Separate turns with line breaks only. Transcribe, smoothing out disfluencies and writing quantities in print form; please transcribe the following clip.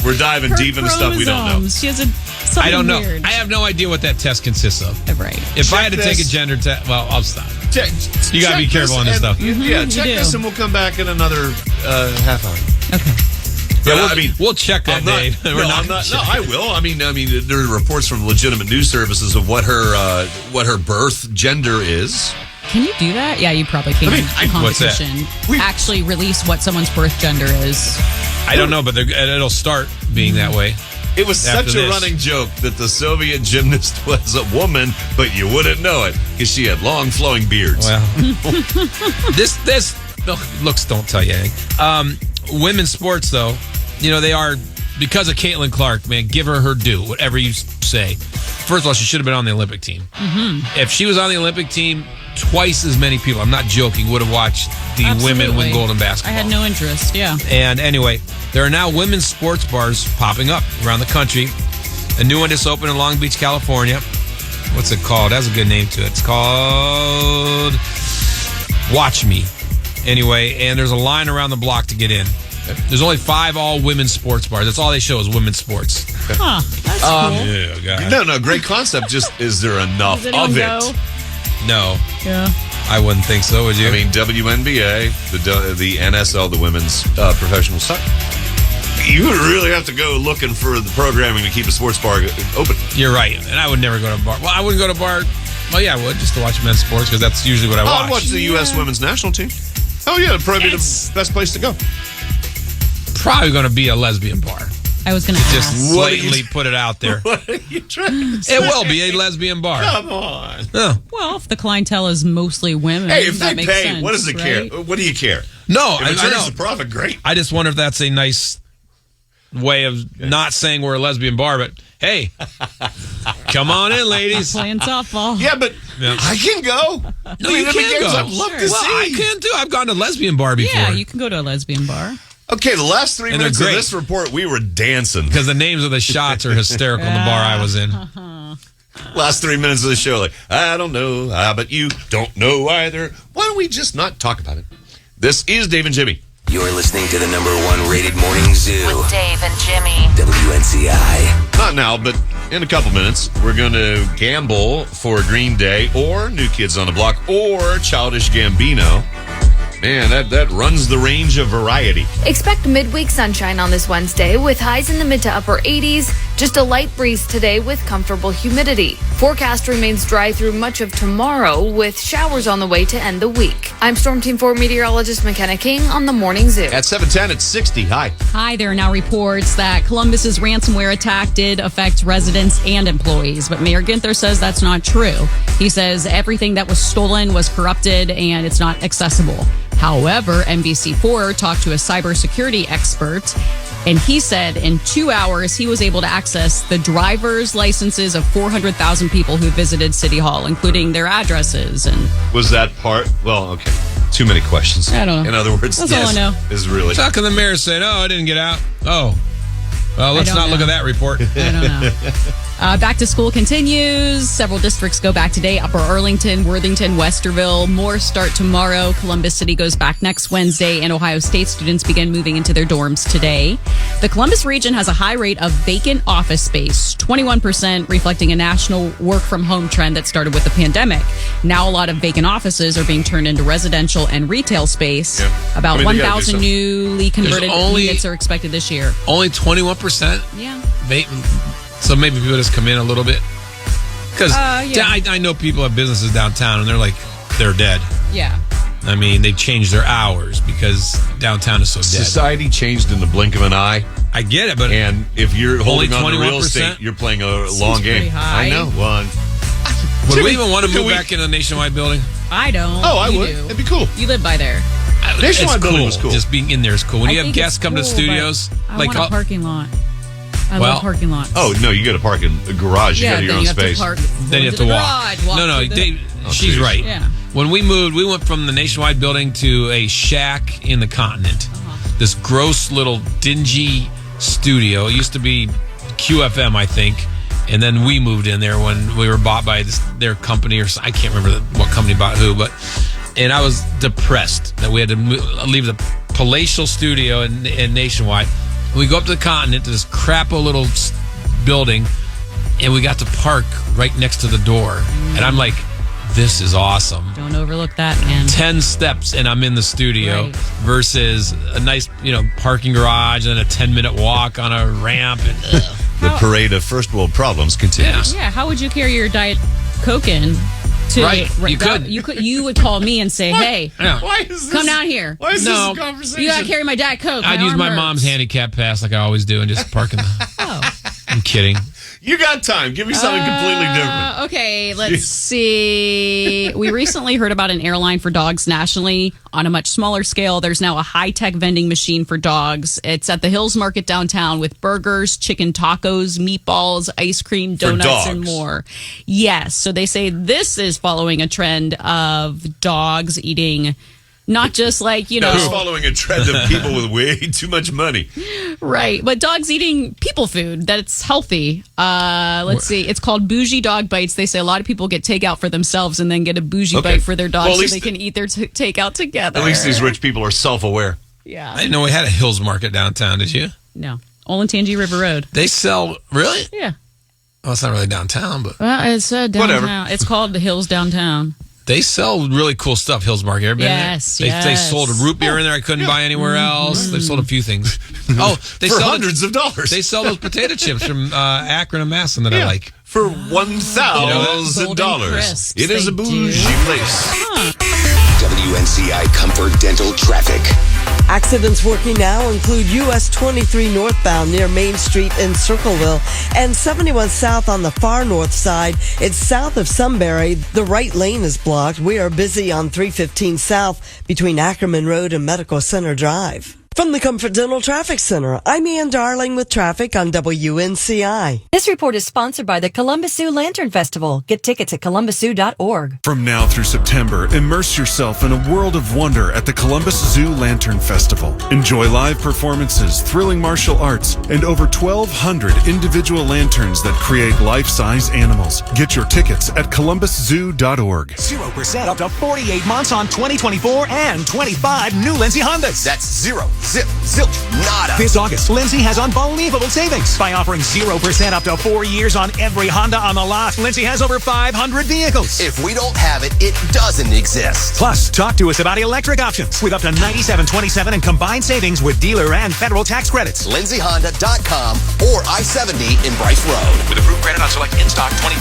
We're diving deep into stuff we don't know.
She has something
I don't know.
weird.
I have no idea what that test consists of.
Right.
If I had to take a gender test, well, I'll stop. You got to be careful on this stuff.
Yeah, check this and we'll come back in another half hour.
Okay.
Yeah,
we'll check that day.
I will. I mean, there are reports from legitimate news services of what her birth gender is.
Can you do that? Yeah, you probably can.
What's that?
Actually release what someone's birth gender is.
I don't know, but it'll start being that way.
It was such a running joke that the Soviet gymnast was a woman, but you wouldn't know it because she had long flowing beards.
Well, this looks don't tell you anything. Women's sports, though, they are, because of Caitlin Clark, man, give her due, whatever you say. First of all, she should have been on the Olympic team. Mm-hmm. If she was on the Olympic team, twice as many people, I'm not joking, would have watched the women win gold in basketball.
I had no interest, yeah.
And anyway, there are now women's sports bars popping up around the country. A new one just opened in Long Beach, California. What's it called? It has a good name to it. It's called Watch Me. Anyway, and there's a line around the block to get in. There's only 5 all-women's sports bars. That's all they show is women's sports.
Huh, that's cool.
Yeah, God.
No, great concept. Just, is there enough of it?
No.
Yeah.
I wouldn't think so, would you?
I mean, WNBA, the NSL, the women's professional soccer. You would really have to go looking for the programming to keep a sports bar open.
You're right. And I would never go to a bar. Well, I wouldn't go to a bar. Well, yeah, I would, just to watch men's sports, because that's usually what I watch.
I'd watch the U.S. women's national team. Oh, yeah, it'd probably be the best place to go.
Probably going to be a lesbian bar.
I was going to
just blatantly put it out there.
What are you trying to say?
It will be a lesbian bar.
Come on.
Oh.
Well, if the clientele is mostly women,
hey, if
that
they
makes
pay,
sense,
what does it care? What do you care?
No,
if it
I know.
turns the profit, great.
I just wonder if that's a nice way of not saying we're a lesbian bar, but hey, come on in, ladies.
Playing softball.
Yeah, but I can go.
No, you can go.
I'd love to see.
I can too. I've gone to a lesbian bar before.
Yeah, you can go to a lesbian bar.
Okay, the last 3 minutes of this report, we were dancing.
Because the names of the shots are hysterical in the bar I was in.
Last 3 minutes of the show, like, I don't know, but you don't know either. Why don't we just not talk about it? This is Dave and Jimmy.
You're listening to the #1 rated morning zoo.
With Dave and Jimmy.
WNCI.
Not now, but in a couple minutes, we're going to gamble for Green Day or New Kids on the Block or Childish Gambino. Man, that runs the range of variety.
Expect midweek sunshine on this Wednesday with highs in the mid to upper 80s. Just a light breeze today with comfortable humidity. Forecast remains dry through much of tomorrow with showers on the way to end the week. I'm Storm Team 4 meteorologist McKenna King on the Morning Zoo.
At 7:10, it's 60. Hi.
Hi, there are now reports that Columbus's ransomware attack did affect residents and employees, but Mayor Ginther says that's not true. He says everything that was stolen was corrupted and it's not accessible. However, NBC4 talked to a cybersecurity expert, and he said in 2 hours he was able to access the driver's licenses of 400,000 people who visited City Hall, including their addresses. And
was that part? Well, okay. Too many questions.
I don't know.
In other words,
that's all I know.
Is really.
How can the mayor say, "No, I didn't get out"? Oh, well, let's not look at that report.
I don't know. Back to school continues. Several districts go back today. Upper Arlington, Worthington, Westerville. More start tomorrow. Columbus City goes back next Wednesday. And Ohio State students begin moving into their dorms today. The Columbus region has a high rate of vacant office space, 21%, reflecting a national work-from-home trend that started with the pandemic. Now a lot of vacant offices are being turned into residential and retail space. Yeah. About 1,000 newly converted units are expected this year.
Only 21%?
Yeah.
So maybe people just come in a little bit. Because I know people have businesses downtown and they're dead.
Yeah.
I mean, they've changed their hours because downtown is so dead.
Society changed in the blink of an eye.
I get it, but
and if you're holding on to
21%?
real estate, you're playing a long game.
High.
I know. Well,
would we even want to move back in a Nationwide building?
I don't.
Oh, I would.
Do.
It'd be cool.
You live by there.
Nationwide building was cool.
Just being in there is cool. When you have guests come to studios,
I want a parking lot. I love parking lots.
Oh, no, you got to park in a garage. You got your own space.
Then you have to walk. No, she's right.
Yeah.
When we moved, we went from the Nationwide building to a shack in the Continent. This gross little dingy studio. It used to be QFM, I think. And then we moved in there when we were bought by their company, or I can't remember what company bought who, and I was depressed that we had to leave the palatial studio in Nationwide We go up to the Continent to this crapo little building, and we got to park right next to the door. And I'm like, this is awesome.
Don't overlook that, man.
10 steps and I'm in the studio
Right.
versus a nice, parking garage and a 10-minute walk on a ramp. And,
The parade of first world problems continues.
Yeah, how would you carry your Diet Coke in? To,
Right, you could.
You would call me and say, hey,
Yeah.
Why is this?
come down here.
Why is
No.
this a conversation?
You got to carry my Diet Coke.
I'd use my mom's handicap pass like I always do and just park in the...
Oh.
I'm kidding.
You got time. Give me something completely different.
Okay, let's see. We recently heard about an airline for dogs nationally on a much smaller scale. There's now a high-tech vending machine for dogs. It's at the Hills Market downtown with burgers, chicken tacos, meatballs, ice cream, donuts, and
dogs.
more. Yes, so they say this is following a trend of dogs eating not just like,
Who's following a trend of people with way too much money?
right, but dogs eating people food that's healthy. Let's see. It's called Bougie Dog Bites. They say a lot of people get takeout for themselves and then get a bougie
Okay.
bite for their dog
Well, at
so
least
they can eat their takeout together.
At least these rich people are self-aware.
Yeah.
I didn't know we had a Hills Market downtown, did you?
No. Olentangy River Road.
They sell... Really?
Yeah.
Well, it's not really downtown, but...
Well, it's downtown.
Whatever.
It's called the Hills Downtown.
They sell really cool stuff, Hills Market. Ever been
Yes,
there? They sold a root beer in there I couldn't buy anywhere else. They've sold a few things. Oh, they
For
sell
hundreds of dollars.
They sell those potato chips from Akron and Masson that I like.
For $1,000.
Golden crisps,
It is a
they
bougie
do.
place.
WNCI Comfort Dental Traffic.
Accidents working now include US 23 northbound near Main Street in Circleville and 71 south on the far north side. It's south of Sunbury. The right lane is blocked. We are busy on 315 south between Ackerman Road and Medical Center Drive. From the Comfort Dental Traffic Center, I'm Ann Darling with traffic on WNCI.
This report is sponsored by the Columbus Zoo Lantern Festival. Get tickets at columbuszoo.org.
From now through September, immerse yourself in a world of wonder at the Columbus Zoo Lantern Festival. Enjoy live performances, thrilling martial arts, and over 1,200 individual lanterns that create life-size animals. Get your tickets at columbuszoo.org.
0% up to 48 months on 2024 and 25 new Lindsay Hondas.
That's zero, zip, zilch, nada.
This August, Lindsay has unbelievable savings. By offering 0% up to 4 years on every Honda on the lot, Lindsay has over 500 vehicles.
If we don't have it, it doesn't exist.
Plus, talk to us about electric options with up to $97.27 in combined savings with dealer and federal tax credits.
LindsayHonda.com or I-70 in Bryce Road.
With approved credit on select in-stock 24